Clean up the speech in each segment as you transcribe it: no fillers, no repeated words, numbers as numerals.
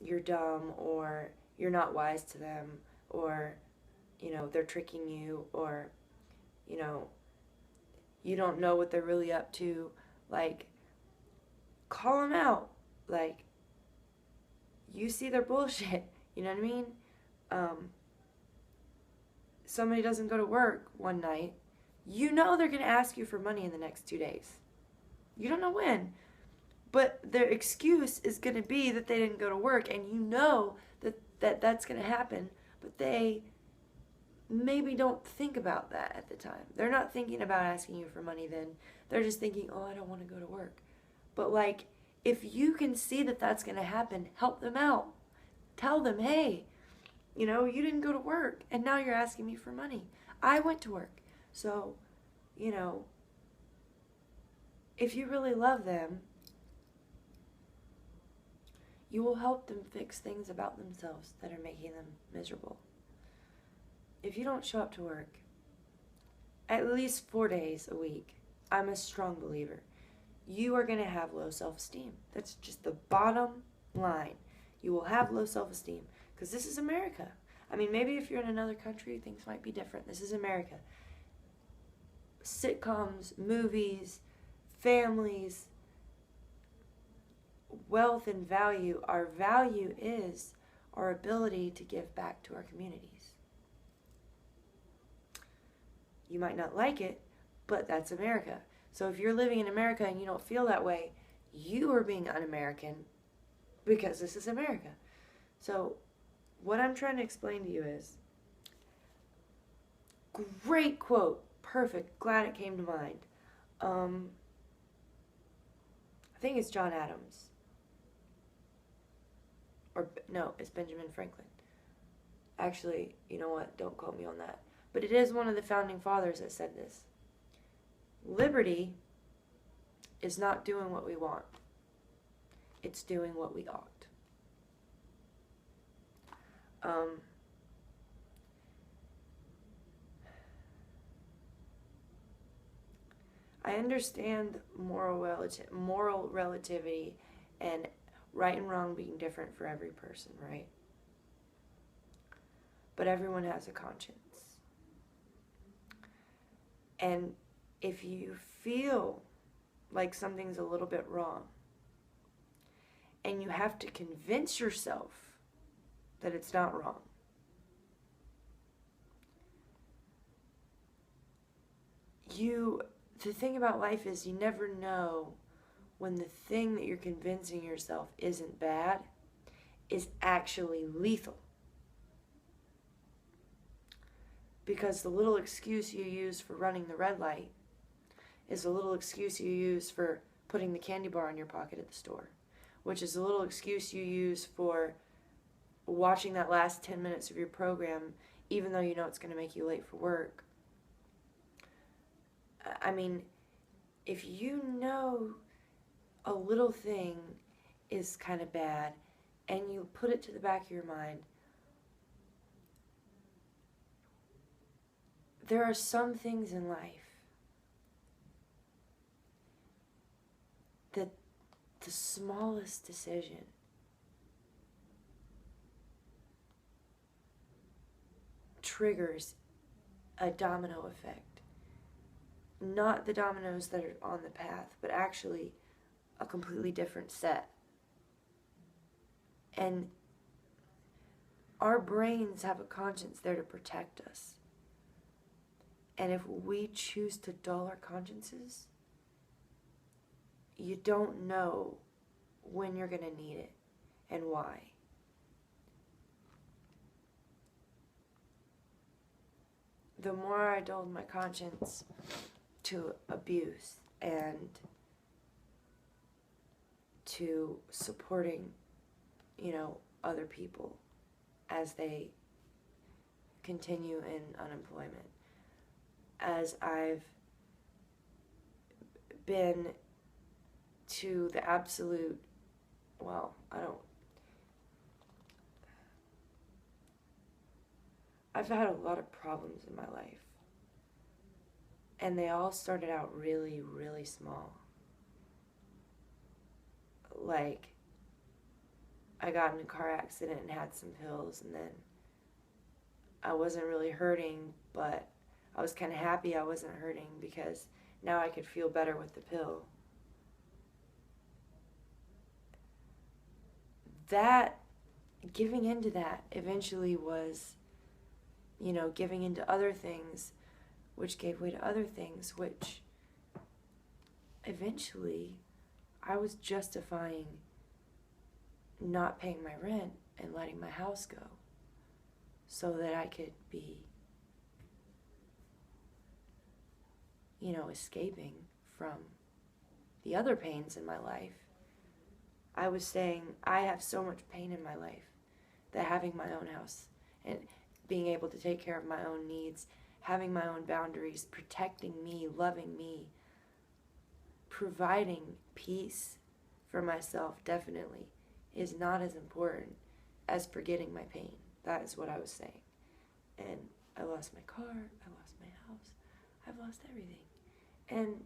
you're dumb, or you're not wise to them, or, they're tricking you, or, you know, you don't know what they're really up to. Like, call them out. Like, you see their bullshit. You know what I mean? Um, Somebody doesn't go to work one night. You know they're going to ask you for money in the next 2 days. You don't know when. But their excuse is going to be that they didn't go to work, and you know that's going to happen. But they maybe don't think about that at the time. They're not thinking about asking you for money then. They're just thinking, oh, I don't want to go to work. But, like, if you can see that that's going to happen, help them out. Tell them, hey, you didn't go to work, and now you're asking me for money. I went to work. So, you know, if you really love them, you will help them fix things about themselves that are making them miserable. If you don't show up to work at least 4 days a week, I'm a strong believer, you are going to have low self-esteem. That's just the bottom line. You will have low self-esteem because this is America. I mean, maybe if you're in another country, things might be different. This is America. Sitcoms, movies, families, wealth and value. Our value is our ability to give back to our communities. You might not like it, but that's America. So if you're living in America and you don't feel that way, you are being un-American because this is America. So what I'm trying to explain to you is, great quote, perfect, glad it came to mind. I think it's John Adams. Or no, it's Benjamin Franklin. Actually, you know what? Don't quote me on that. But it is one of the founding fathers that said this. Liberty is not doing what we want. It's doing what we ought. I understand moral relativity and right and wrong being different for every person, right? But everyone has a conscience. And if you feel like something's a little bit wrong, and you have to convince yourself that it's not wrong, the thing about life is you never know when the thing that you're convincing yourself isn't bad is actually lethal. Because the little excuse you use for running the red light is a little excuse you use for putting the candy bar in your pocket at the store, which is a little excuse you use for watching that last 10 minutes of your program, even though you know it's going to make you late for work. I mean, if you know a little thing is kind of bad and you put it to the back of your mind, there are some things in life that the smallest decision triggers a domino effect. Not the dominoes that are on the path, but actually a completely different set. And our brains have a conscience there to protect us. And if we choose to dull our consciences, you don't know when you're going to need it and why. The more I dulled my conscience to abuse and to supporting, other people as they continue in unemployment, as I've been to the absolute, I've had a lot of problems in my life. And they all started out really, really small. Like, I got in a car accident and had some pills, and then I wasn't really hurting, but I was kind of happy I wasn't hurting because now I could feel better with the pill. That, giving into that eventually was, giving into other things, which gave way to other things, which eventually I was justifying not paying my rent and letting my house go so that I could be, escaping from the other pains in my life. I was saying, I have so much pain in my life that having my own house and being able to take care of my own needs, having my own boundaries, protecting me, loving me, providing peace for myself definitely is not as important as forgetting my pain. That is what I was saying. And I lost my car, I lost my house, I've lost everything. And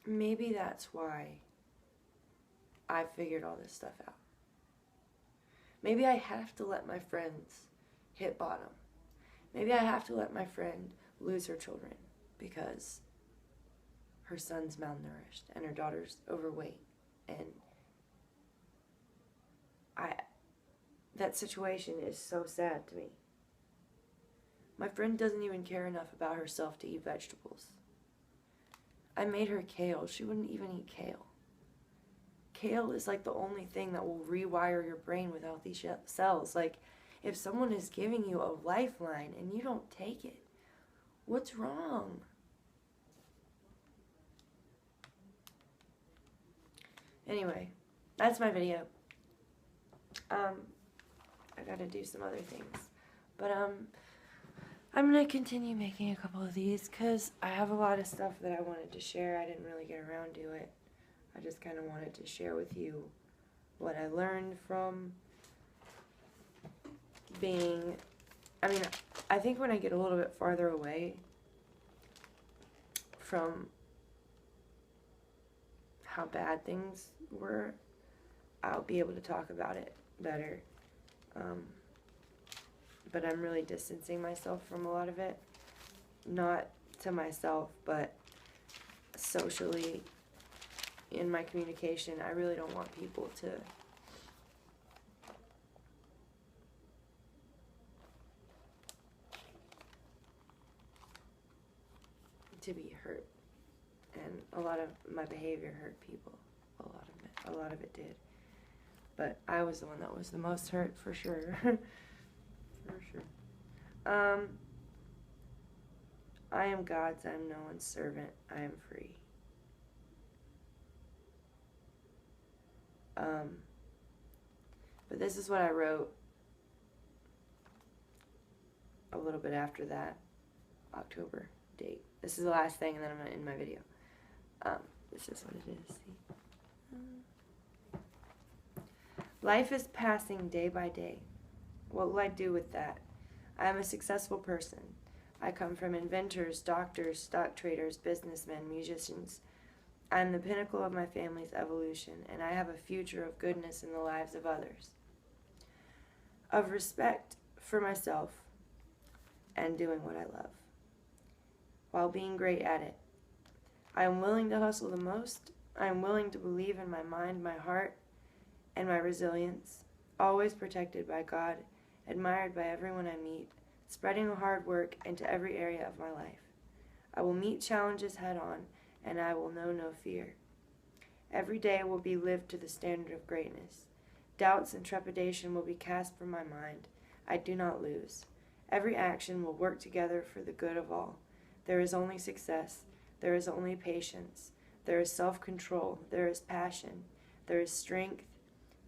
maybe that's why I figured all this stuff out. Maybe I have to let my friends hit bottom. Maybe I have to let my friend lose her children because her son's malnourished and her daughter's overweight. And that situation is so sad to me. My friend doesn't even care enough about herself to eat vegetables. I made her kale. She wouldn't even eat kale. Kale is like the only thing that will rewire your brain with healthy cells. Like, if someone is giving you a lifeline and you don't take it, what's wrong? Anyway, that's my video. I gotta do some other things. But, I'm gonna continue making a couple of these because I have a lot of stuff that I wanted to share. I didn't really get around to it. I just kind of wanted to share with you what I learned from being, I think when I get a little bit farther away from how bad things were, I'll be able to talk about it better. But I'm really distancing myself from a lot of it. Not to myself, but socially in my communication. I really don't want people to be hurt. And a lot of my behavior hurt people. A lot of it did. But I was the one that was the most hurt, for sure. For sure. I am God's, I am no one's servant, I am free. But this is what I wrote a little bit after that October date. This is the last thing, and then I'm going to end my video. This is what it is. See? Life is passing day by day. What will I do with that? I am a successful person. I come from inventors, doctors, stock traders, businessmen, musicians. I am the pinnacle of my family's evolution, and I have a future of goodness in the lives of others. Of respect for myself and doing what I love, while being great at it. I am willing to hustle the most. I am willing to believe in my mind, my heart, and my resilience, always protected by God, admired by everyone I meet, spreading hard work into every area of my life. I will meet challenges head on, and I will know no fear. Every day will be lived to the standard of greatness. Doubts and trepidation will be cast from my mind. I do not lose. Every action will work together for the good of all. There is only success. There is only patience. There is self-control. There is passion. There is strength.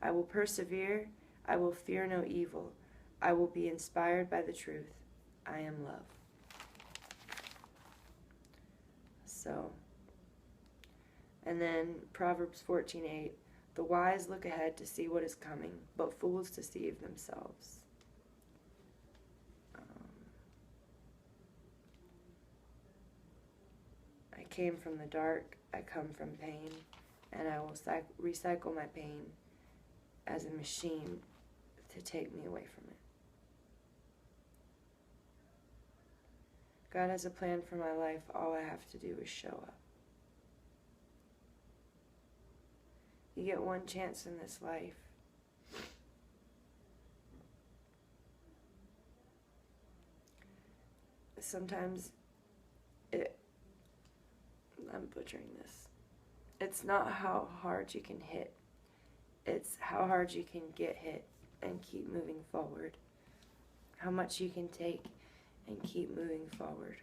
I will persevere. I will fear no evil. I will be inspired by the truth. I am love. So, and then Proverbs 14:8, the wise look ahead to see what is coming, but fools deceive themselves. I came from the dark, I come from pain, and I will recycle my pain as a machine to take me away from it. God has a plan for my life. All I have to do is show up. You get one chance in this life. Sometimes I'm butchering this. It's not how hard you can hit. It's how hard you can get hit and keep moving forward. How much you can take and keep moving forward.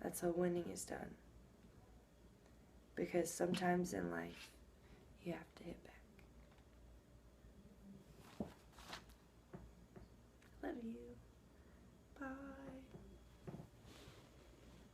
That's how winning is done. Because sometimes in life, you have to hit back.